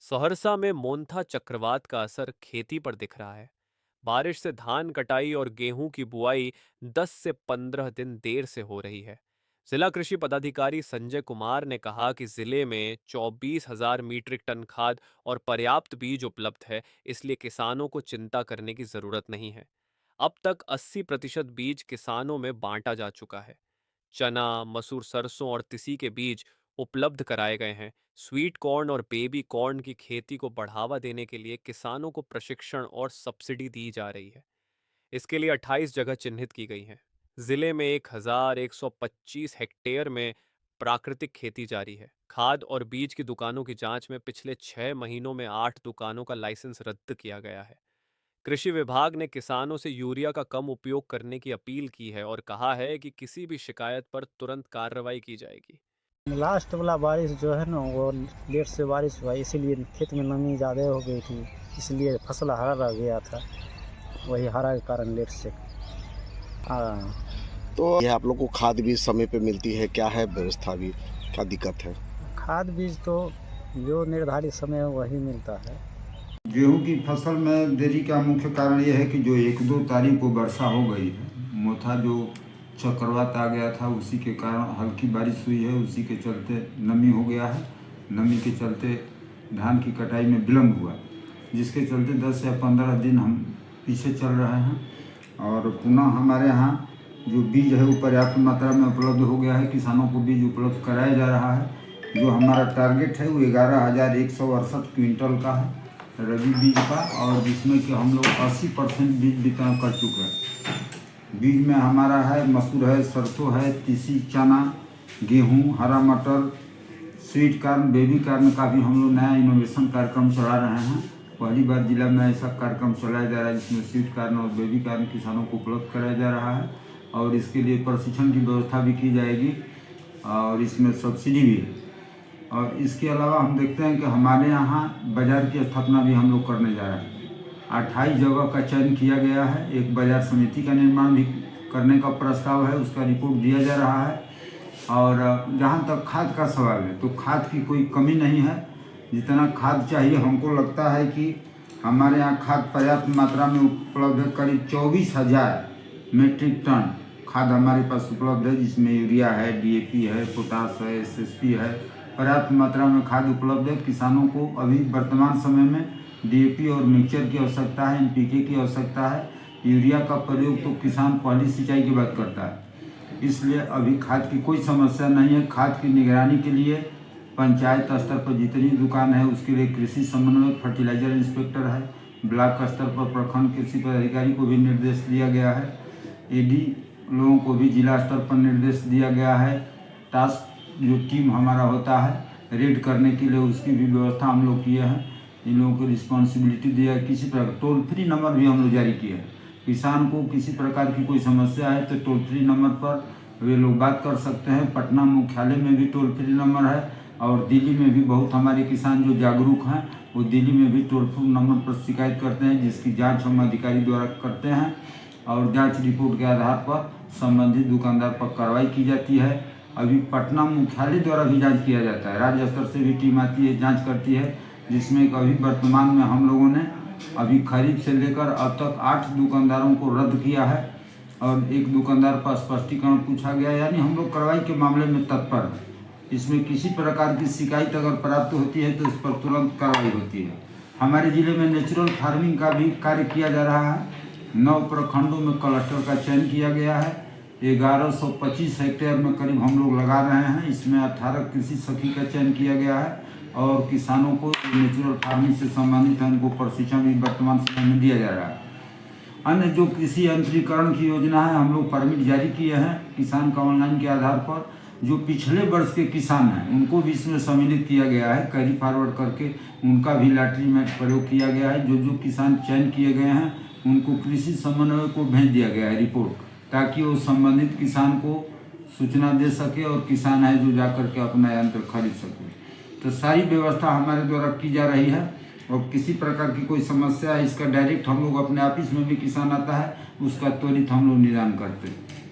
सहरसा में मोन्था चक्रवात का असर खेती पर दिख रहा है। बारिश से धान कटाई और गेहूं की बुआई 10 से 15 दिन देर से हो रही है। जिला कृषि पदाधिकारी संजय कुमार ने कहा कि जिले में 24,000 मीट्रिक टन खाद और पर्याप्त बीज उपलब्ध है, इसलिए किसानों को चिंता करने की जरूरत नहीं है। अब तक 80% बीज किसानों में बांटा जा चुका है। चना, मसूर, सरसों और तिसी के बीज उपलब्ध कराए गए हैं। स्वीट कॉर्न और बेबी कॉर्न की खेती को बढ़ावा देने के लिए किसानों को प्रशिक्षण और सब्सिडी दी जा रही है। इसके लिए 28 जगह चिन्हित की गई हैं। जिले में 1,125 हेक्टेयर में प्राकृतिक खेती जारी है। खाद और बीज की दुकानों की जांच में पिछले 6 महीनों में 8 दुकानों का लाइसेंस रद्द किया गया है। कृषि विभाग ने किसानों से यूरिया का कम उपयोग करने की अपील की है और कहा है कि किसी भी शिकायत पर तुरंत कार्रवाई की जाएगी। लास्ट वाला बारिश जो है ना वो लेट से बारिश हुआ, इसीलिए खेत में नमी ज़्यादा हो गई थी, इसलिए फसल हरा रह गया था। वही हरा के कारण लेट से। हाँ। तो ये आप लोग को खाद भी समय पे मिलती है, क्या है व्यवस्था भी, क्या दिक्कत है? खाद बीज तो जो निर्धारित समय है वही मिलता है। गेहूं की फसल में देरी का मुख्य कारण यह है कि जो 1-2 तारीख को वर्षा हो गई है, मोथा जो चक्रवात आ गया था उसी के कारण हल्की बारिश हुई है, उसी के चलते नमी हो गया है। नमी के चलते धान की कटाई में विलम्ब हुआ, जिसके चलते 10 या 15 दिन हम पीछे चल रहे हैं। और पुनः हमारे यहाँ जो बीज है वो पर्याप्त मात्रा में उपलब्ध हो गया है, किसानों को बीज उपलब्ध कराया जा रहा है। जो हमारा टारगेट है वो 11,168 क्विंटल का है रबी बीज का, और जिसमें कि हम लोग 80% बीज वितरण कर चुके हैं। बीज में हमारा है मसूर है, सरसों है, तीसी, चना, गेहूं, हरा मटर, स्वीट कॉर्न, बेबी कॉर्न का भी हम लोग नया इनोवेशन कार्यक्रम चला रहे हैं। पहली बार जिला में ऐसा कार्यक्रम चलाया जा रहा है जिसमें स्वीट कॉर्न और बेबी कॉर्न किसानों को उपलब्ध कराया जा रहा है, और इसके लिए प्रशिक्षण की व्यवस्था भी की जाएगी और इसमें सब्सिडी भी है। और इसके अलावा हम देखते हैं कि हमारे यहाँ बाज़ार की स्थापना भी हम लोग करने जा रहे हैं। 28 जगह का चयन किया गया है। एक बाज़ार समिति का निर्माण भी करने का प्रस्ताव है, उसका रिपोर्ट दिया जा रहा है। और जहाँ तक खाद का सवाल है तो खाद की कोई कमी नहीं है। जितना खाद चाहिए हमको लगता है कि हमारे यहाँ खाद पर्याप्त मात्रा में उपलब्ध है। करीब 24,000 मीट्रिक टन खाद हमारे पास उपलब्ध है, जिसमें यूरिया है, DAP है, पोटास है, SSP है। पर्याप्त मात्रा में खाद उपलब्ध है। किसानों को अभी वर्तमान समय में DAP और मिक्सचर की आवश्यकता है, NPK की आवश्यकता है। यूरिया का प्रयोग तो किसान पहली सिंचाई के बाद करता है, इसलिए अभी खाद की कोई समस्या नहीं है। खाद की निगरानी के लिए पंचायत स्तर पर जितनी दुकान है उसके लिए कृषि समन्वयक, फर्टिलाइजर इंस्पेक्टर है। ब्लॉक स्तर पर प्रखंड कृषि पदाधिकारी को भी निर्देश दिया गया है। AD लोगों को भी जिला स्तर पर निर्देश दिया गया है। टास्क जो टीम हमारा होता है रेड करने के लिए, उसकी भी व्यवस्था हम लोग किए हैं। इन लोगों को रिस्पॉन्सिबिलिटी दिया है। किसी प्रकार टोल फ्री नंबर भी हम लोग जारी किए हैं। किसान को किसी प्रकार की कोई समस्या है तो टोल फ्री नंबर पर वे लोग बात कर सकते हैं। पटना मुख्यालय में भी टोल फ्री नंबर है, और दिल्ली में भी बहुत हमारे किसान जो जागरूक हैं वो दिल्ली में भी टोल फ्री नंबर पर शिकायत करते हैं, जिसकी जाँच हम अधिकारी द्वारा करते हैं। और जाँच रिपोर्ट के आधार पर संबंधित दुकानदार पर कार्रवाई की जाती है। अभी पटना मुख्यालय द्वारा भी जांच किया जाता है। राज्य स्तर से भी टीम आती है, जांच करती है, जिसमें अभी वर्तमान में हम लोगों ने अभी खरीद से लेकर अब तक 8 दुकानदारों को रद्द किया है, और एक दुकानदार पर स्पष्टीकरण पूछा गया। यानी हम लोग कार्रवाई के मामले में तत्पर हैं। इसमें किसी प्रकार की शिकायत अगर प्राप्त होती है तो इस पर तुरंत कार्रवाई होती है। हमारे जिले में नेचुरल फार्मिंग का भी कार्य किया जा रहा है। 9 प्रखंडों में क्लस्टर का चयन किया गया है। 1125 हेक्टेयर में करीब हम लोग लगा रहे हैं। इसमें 18 कृषि सखी का चयन किया गया है, और किसानों को नेचुरल फार्मिंग से संबंधित है उनको प्रशिक्षण भी वर्तमान समय में दिया जा रहा है। अन्य जो कृषि यंत्रीकरण की योजना है हम लोग परमिट जारी किए हैं किसान का ऑनलाइन के आधार पर। जो पिछले वर्ष के किसान हैं उनको भी इसमें सम्मिलित किया गया है, कैरी फॉरवर्ड करके उनका भी लॉटरी में प्रयोग किया गया है। जो जो किसान चयन किए गए हैं उनको कृषि समन्वय को भेज दिया गया है रिपोर्ट, ताकि वो संबंधित किसान को सूचना दे सके और किसान है जो जाकर के अपना यंत्र खरीद सके। तो सारी व्यवस्था हमारे द्वारा की जा रही है, और किसी प्रकार की कोई समस्या है इसका डायरेक्ट हम लोग अपने ऑफिस में भी किसान आता है उसका त्वरित हम लोग निदान करते हैं।